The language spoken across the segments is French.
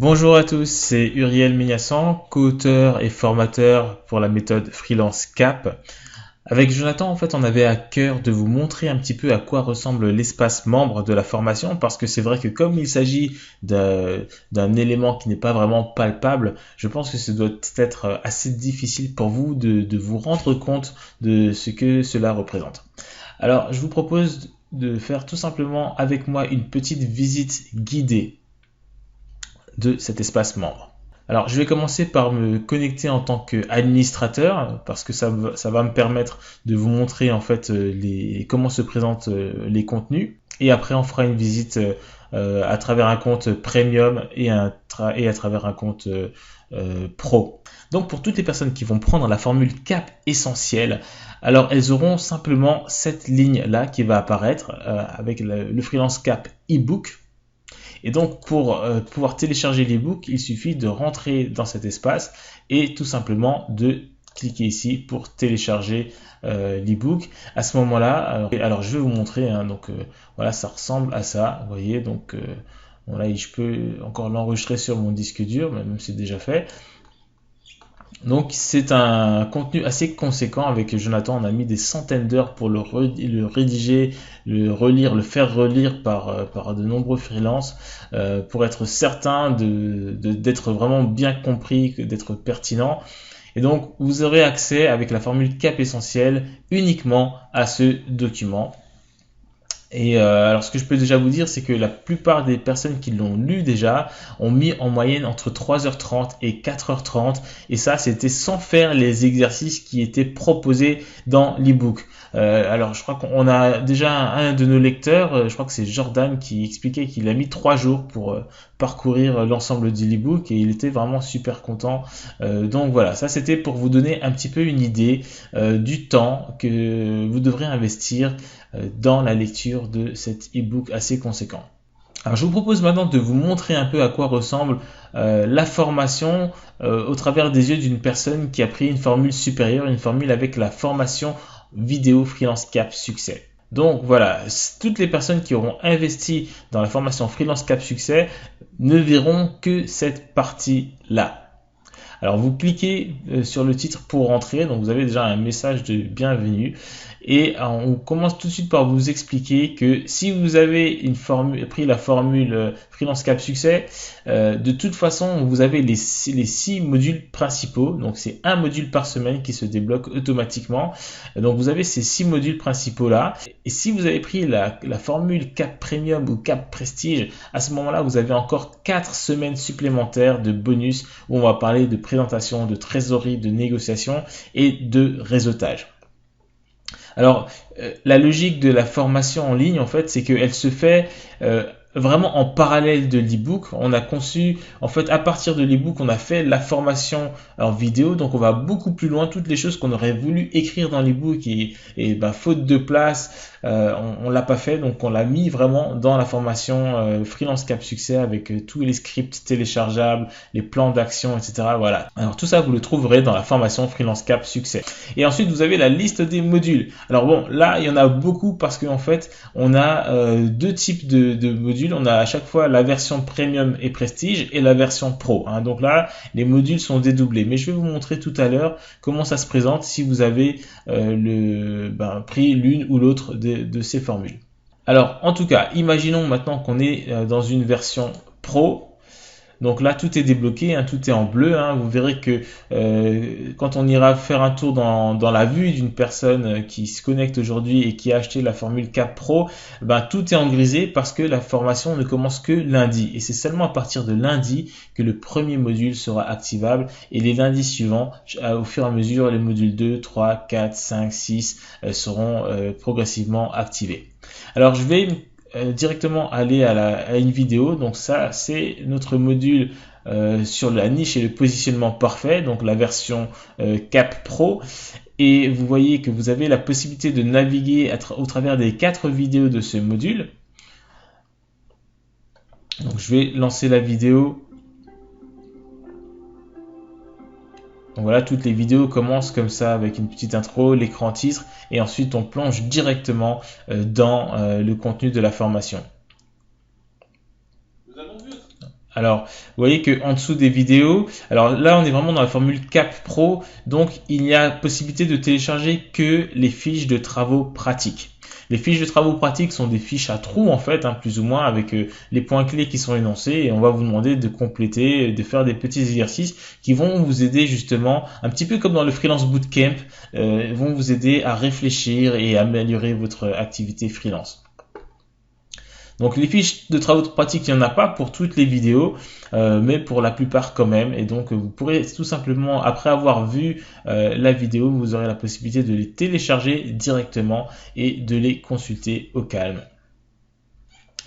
Bonjour à tous, c'est Uriel Mignassan, co-auteur et formateur pour la méthode Freelance Cap. Avec Jonathan, en fait, on avait à cœur de vous montrer un petit peu à quoi ressemble l'espace membre de la formation, parce que c'est vrai que comme il s'agit d'un élément qui n'est pas vraiment palpable, je pense que ce doit être assez difficile pour vous de vous rendre compte de ce que cela représente. Alors, je vous propose de faire tout simplement avec moi une petite visite guidée de cet espace membre. Alors, je vais commencer par me connecter en tant qu'administrateur parce que ça va me permettre de vous montrer en fait comment se présentent les contenus. Et après, on fera une visite à travers un compte premium et à travers un compte pro. Donc, pour toutes les personnes qui vont prendre la formule CAP essentielle, alors elles auront simplement cette ligne-là qui va apparaître avec le Freelance Cap ebook. Et donc, pour pouvoir télécharger l'ebook, il suffit de rentrer dans cet espace et tout simplement de cliquer ici pour télécharger l'ebook. À ce moment-là, alors je vais vous montrer, hein, donc voilà, ça ressemble à ça, vous voyez, donc bon, là, je peux encore l'enregistrer sur mon disque dur, même si c'est déjà fait. Donc c'est un contenu assez conséquent. Avec Jonathan, on a mis des centaines d'heures pour le rédiger, le relire, le faire relire par de nombreux freelances pour être certain d'être vraiment bien compris, d'être pertinent. Et donc vous aurez accès avec la formule CAP essentielle uniquement à ce document. Et alors ce que je peux déjà vous dire, c'est que la plupart des personnes qui l'ont lu déjà ont mis en moyenne entre 3h30 et 4h30. Et ça, c'était sans faire les exercices qui étaient proposés dans l'ebook. Alors je crois qu'on a déjà un de nos lecteurs, je crois que c'est Jordan, qui expliquait qu'il a mis 3 jours pour parcourir l'ensemble de l'ebook et il était vraiment super content. Donc voilà, ça c'était pour vous donner un petit peu une idée du temps que vous devrez investir dans la lecture de cet e-book assez conséquent. Alors je vous propose maintenant de vous montrer un peu à quoi ressemble la formation au travers des yeux d'une personne qui a pris une formule supérieure, une formule avec la formation vidéo Freelance Cap Succès. Donc voilà, toutes les personnes qui auront investi dans la formation Freelance Cap Succès ne verront que cette partie-là. Alors vous cliquez sur le titre pour rentrer, donc vous avez déjà un message de bienvenue et on commence tout de suite par vous expliquer que si vous avez pris la formule Freelance Cap Succès, de toute façon vous avez les 6 modules principaux, donc c'est un module par semaine qui se débloque automatiquement. Donc vous avez ces 6 modules principaux là, et si vous avez pris la formule Cap Premium ou Cap Prestige, à ce moment-là vous avez encore 4 semaines supplémentaires de bonus où on va parler de présentation, de trésorerie, de négociation et de réseautage. Alors, la logique de la formation en ligne, en fait, c'est qu'elle se fait vraiment en parallèle de l'ebook. On a conçu, en fait, à partir de l'ebook, on a fait la formation en vidéo, donc on va beaucoup plus loin. Toutes les choses qu'on aurait voulu écrire dans l'ebook et faute de place, on l'a pas fait, donc on l'a mis vraiment dans la formation Freelance Cap Succès avec tous les scripts téléchargeables, les plans d'action, etc. Voilà. Alors tout ça, vous le trouverez dans la formation Freelance Cap Succès. Et ensuite, vous avez la liste des modules. Alors bon, là, il y en a beaucoup parce qu'en fait, on a 2 types de modules. On a à chaque fois la version Premium et Prestige et la version Pro. Hein. Donc là, les modules sont dédoublés. Mais je vais vous montrer tout à l'heure comment ça se présente si vous avez pris l'une ou l'autre de ces formules. Alors, en tout cas, imaginons maintenant qu'on est dans une version Pro. Donc là, tout est débloqué, hein, tout est en bleu. Hein. Vous verrez que quand on ira faire un tour dans la vue d'une personne qui se connecte aujourd'hui et qui a acheté la formule Cap Pro, tout est en grisé parce que la formation ne commence que lundi. Et c'est seulement à partir de lundi que le premier module sera activable. Et les lundis suivants, au fur et à mesure, les modules 2, 3, 4, 5, 6 seront progressivement activés. Alors, je vais directement aller à une vidéo. Donc ça, c'est notre module sur la niche et le positionnement parfait, donc la version Cap Pro. Et vous voyez que vous avez la possibilité de naviguer au travers des 4 vidéos de ce module. Donc je vais lancer la vidéo. Donc voilà, toutes les vidéos commencent comme ça avec une petite intro, l'écran titre, et ensuite on plonge directement dans le contenu de la formation. Alors, vous voyez que en dessous des vidéos, alors là on est vraiment dans la formule Cap Pro, donc il y a possibilité de télécharger que les fiches de travaux pratiques. Les fiches de travaux pratiques sont des fiches à trous en fait, plus ou moins avec les points clés qui sont énoncés, et on va vous demander de compléter, de faire des petits exercices qui vont vous aider justement, un petit peu comme dans le Freelance Bootcamp, vont vous aider à réfléchir et à améliorer votre activité freelance. Donc les fiches de travaux pratiques, il n'y en a pas pour toutes les vidéos, mais pour la plupart quand même. Et donc vous pourrez tout simplement, après avoir vu la vidéo, vous aurez la possibilité de les télécharger directement et de les consulter au calme.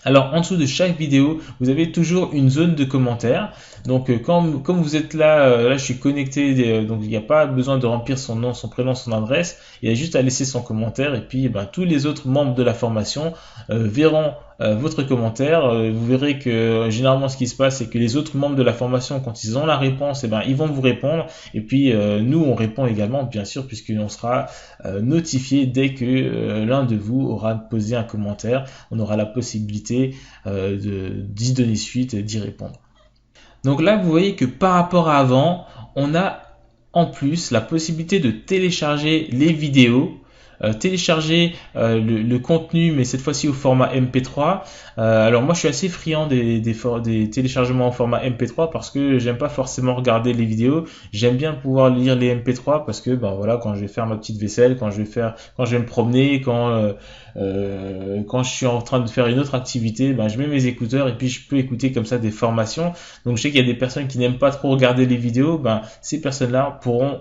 Alors en dessous de chaque vidéo, vous avez toujours une zone de commentaires. Donc comme vous êtes là, là je suis connecté, donc il n'y a pas besoin de remplir son nom, son prénom, son adresse. Il y a juste à laisser son commentaire et puis tous les autres membres de la formation verront votre commentaire. Vous verrez que généralement ce qui se passe, c'est que les autres membres de la formation, quand ils ont la réponse, ils vont vous répondre. Et puis nous, on répond également, bien sûr, puisqu'on sera notifié dès que l'un de vous aura posé un commentaire. On aura la possibilité d'y donner suite, d'y répondre. Donc là, vous voyez que par rapport à avant, on a en plus la possibilité de télécharger les vidéos, télécharger le contenu, mais cette fois-ci au format MP3. Alors moi, je suis assez friand des téléchargements au format MP3 parce que j'aime pas forcément regarder les vidéos. J'aime bien pouvoir lire les MP3 parce que voilà, quand je vais faire ma petite vaisselle, quand je vais me promener, quand je suis en train de faire une autre activité, je mets mes écouteurs et puis je peux écouter comme ça des formations. Donc je sais qu'il y a des personnes qui n'aiment pas trop regarder les vidéos, ces personnes-là pourront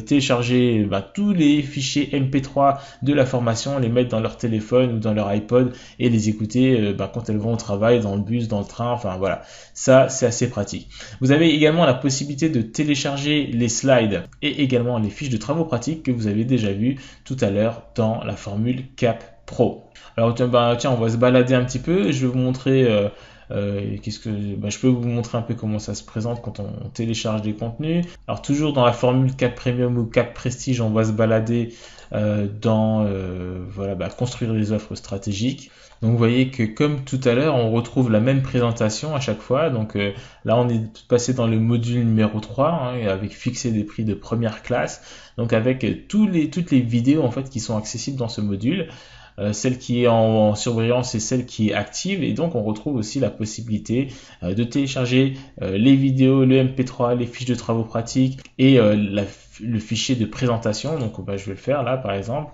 télécharger tous les fichiers MP3 de la formation, les mettre dans leur téléphone ou dans leur iPod et les écouter quand elles vont au travail, dans le bus, dans le train, enfin voilà, ça c'est assez pratique. Vous avez également la possibilité de télécharger les slides et également les fiches de travaux pratiques que vous avez déjà vues tout à l'heure dans la formule Cap Pro. Alors tiens, on va se balader un petit peu, je vais vous montrer je peux vous montrer un peu comment ça se présente quand on télécharge des contenus. Alors toujours dans la formule Cap Premium ou Cap Prestige, on va se balader dans construire des offres stratégiques. Donc vous voyez que comme tout à l'heure, on retrouve la même présentation à chaque fois. Donc là, on est passé dans le module numéro 3 avec fixer des prix de première classe. Donc avec toutes les vidéos en fait qui sont accessibles dans ce module. Celle qui est en surbrillance et celle qui est active, et donc on retrouve aussi la possibilité de télécharger les vidéos, le MP3, les fiches de travaux pratiques et le fichier de présentation. Donc je vais le faire là par exemple,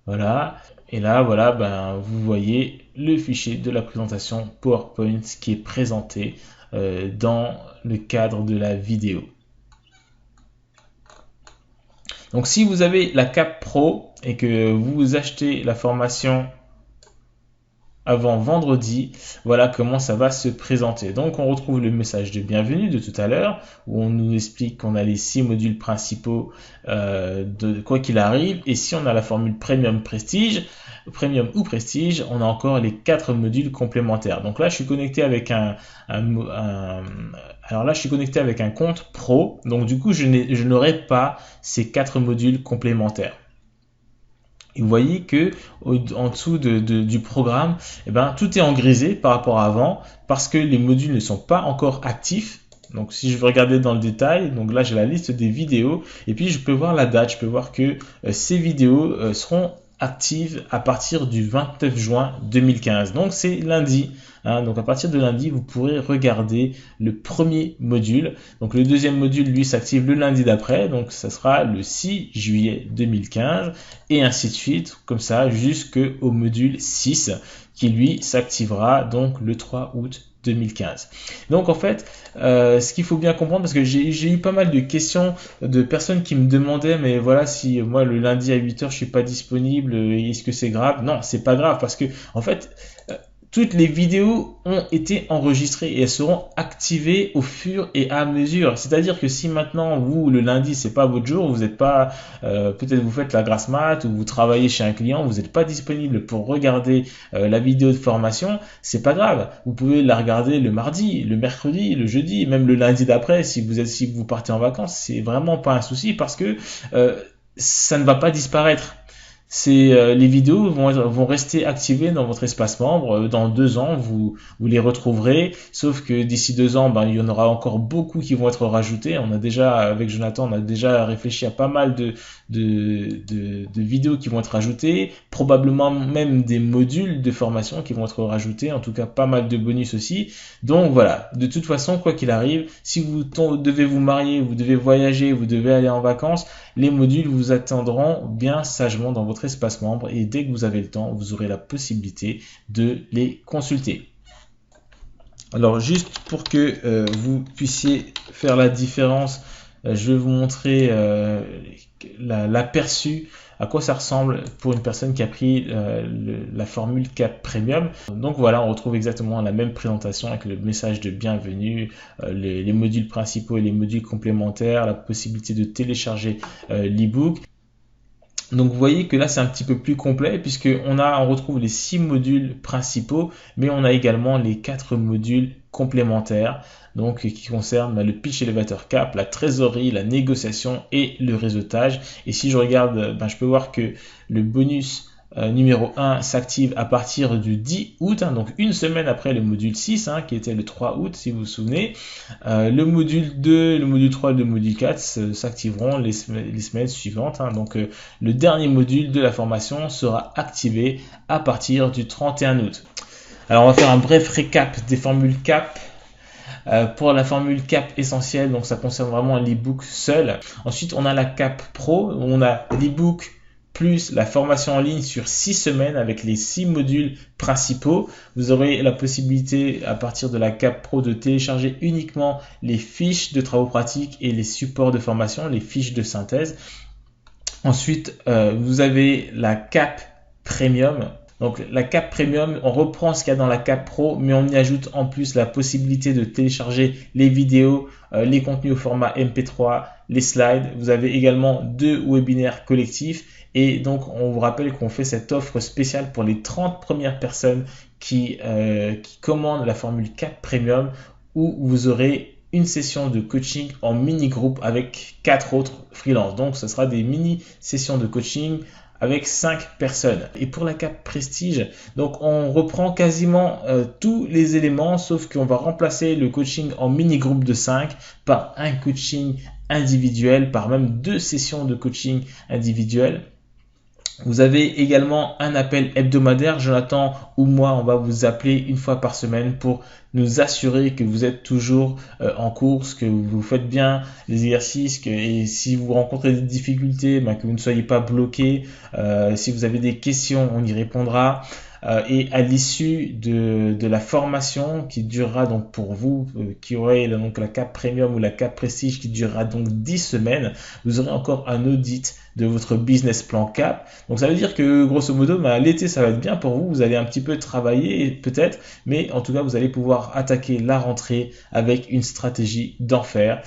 voilà, et là voilà, vous voyez le fichier de la présentation PowerPoint qui est présenté dans le cadre de la vidéo. Donc si vous avez la Cap Pro et que vous achetez la formation avant vendredi, voilà comment ça va se présenter. Donc on retrouve le message de bienvenue de tout à l'heure où on nous explique qu'on a les 6 modules principaux de quoi qu'il arrive, et si on a la formule Premium ou Prestige, on a encore les 4 modules complémentaires. Donc là je suis connecté avec alors là je suis connecté avec un compte pro, donc du coup je n'aurai pas ces 4 modules complémentaires. Et vous voyez que en dessous du programme, tout est en grisé par rapport à avant parce que les modules ne sont pas encore actifs. Donc si je veux regarder dans le détail, donc là j'ai la liste des vidéos et puis je peux voir la date, je peux voir que ces vidéos seront actives à partir du 29 juin 2015. Donc c'est lundi. Donc à partir de lundi, vous pourrez regarder le premier module. Donc le deuxième module, lui, s'active le lundi d'après. Donc ça sera le 6 juillet 2015 et ainsi de suite, comme ça, jusqu'au module 6 qui, lui, s'activera donc le 3 août 2015. Donc en fait, ce qu'il faut bien comprendre, parce que j'ai eu pas mal de questions de personnes qui me demandaient, mais voilà, si moi le lundi à 8h je suis pas disponible, est-ce que c'est grave? Non, c'est pas grave, parce que en fait, toutes les vidéos ont été enregistrées et elles seront activées au fur et à mesure. C'est-à-dire que si maintenant vous le lundi c'est pas votre jour, vous n'êtes pas peut-être vous faites la grasse mat ou vous travaillez chez un client, vous n'êtes pas disponible pour regarder la vidéo de formation, c'est pas grave. Vous pouvez la regarder le mardi, le mercredi, le jeudi, même le lundi d'après si vous partez en vacances, c'est vraiment pas un souci parce que ça ne va pas disparaître. les vidéos vont rester activées dans votre espace membre. Dans 2 ans, vous les retrouverez. Sauf que d'ici 2 ans, il y en aura encore beaucoup qui vont être rajoutés. Avec Jonathan, on a déjà réfléchi à pas mal de vidéos qui vont être rajoutées. Probablement même des modules de formation qui vont être rajoutés. En tout cas, pas mal de bonus aussi. Donc voilà. De toute façon, quoi qu'il arrive, si vous devez vous marier, vous devez voyager, vous devez aller en vacances, les modules vous attendront bien sagement dans votre espace membre et dès que vous avez le temps, vous aurez la possibilité de les consulter. Alors juste pour que vous puissiez faire la différence, je vais vous montrer l'aperçu, à quoi ça ressemble pour une personne qui a pris la formule CAP Premium. Donc voilà, on retrouve exactement la même présentation avec le message de bienvenue, les modules principaux et les modules complémentaires, la possibilité de télécharger l'e-book. Donc vous voyez que là c'est un petit peu plus complet puisque on retrouve les 6 modules principaux, mais on a également les 4 modules complémentaires, donc qui concernent le pitch elevator cap, la trésorerie, la négociation et le réseautage. Et si je regarde, je peux voir que le bonus numéro 1 s'active à partir du 10 août, donc une semaine après le module 6, qui était le 3 août si vous vous souvenez. Le module 2, le module 3 et le module 4 s'activeront les semaines suivantes. Donc le dernier module de la formation sera activé à partir du 31 août. Alors on va faire un bref récap des formules CAP. Pour la formule CAP essentielle, donc ça concerne vraiment l'e-book seul. Ensuite on a la CAP Pro, où on a l'e-book plus la formation en ligne sur 6 semaines avec les 6 modules principaux. Vous aurez la possibilité à partir de la CAP Pro de télécharger uniquement les fiches de travaux pratiques et les supports de formation, les fiches de synthèse. Ensuite, vous avez la CAP Premium. Donc la CAP Premium, on reprend ce qu'il y a dans la CAP Pro, mais on y ajoute en plus la possibilité de télécharger les vidéos, les contenus au format MP3, les slides. Vous avez également 2 webinaires collectifs. Et donc, on vous rappelle qu'on fait cette offre spéciale pour les 30 premières personnes qui commandent la formule CAP Premium, où vous aurez une session de coaching en mini-groupe avec 4 autres freelances. Donc, ce sera des mini-sessions de coaching avec 5 personnes. Et pour la CAP Prestige, donc on reprend quasiment tous les éléments, sauf qu'on va remplacer le coaching en mini-groupe de 5 par un coaching individuel, par même 2 sessions de coaching individuel. Vous avez également un appel hebdomadaire. Jonathan ou moi, on va vous appeler une fois par semaine pour nous assurer que vous êtes toujours en course, que vous faites bien les exercices, et si vous rencontrez des difficultés, que vous ne soyez pas bloqué. Si vous avez des questions, on y répondra. Et à l'issue de la formation qui durera donc pour vous, qui aurez donc la CAP Premium ou la CAP Prestige qui durera donc 10 semaines, vous aurez encore un audit de votre business plan CAP. Donc ça veut dire que grosso modo, l'été ça va être bien pour vous, vous allez un petit peu travailler peut-être, mais en tout cas vous allez pouvoir attaquer la rentrée avec une stratégie d'enfer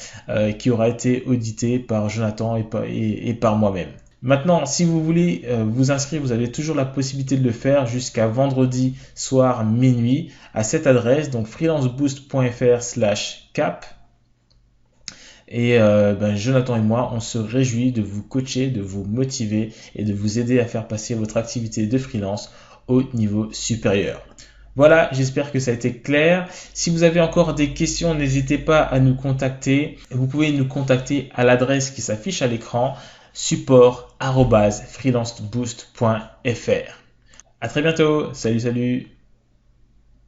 qui aura été auditée par Jonathan et par moi-même. Maintenant, si vous voulez vous inscrire, vous avez toujours la possibilité de le faire jusqu'à vendredi soir minuit à cette adresse, donc freelanceboost.fr/cap. Et Jonathan et moi, on se réjouit de vous coacher, de vous motiver et de vous aider à faire passer votre activité de freelance au niveau supérieur. Voilà, j'espère que ça a été clair. Si vous avez encore des questions, n'hésitez pas à nous contacter. Vous pouvez nous contacter à l'adresse qui s'affiche à l'écran, support@freelanceboost.fr. À très bientôt. Salut.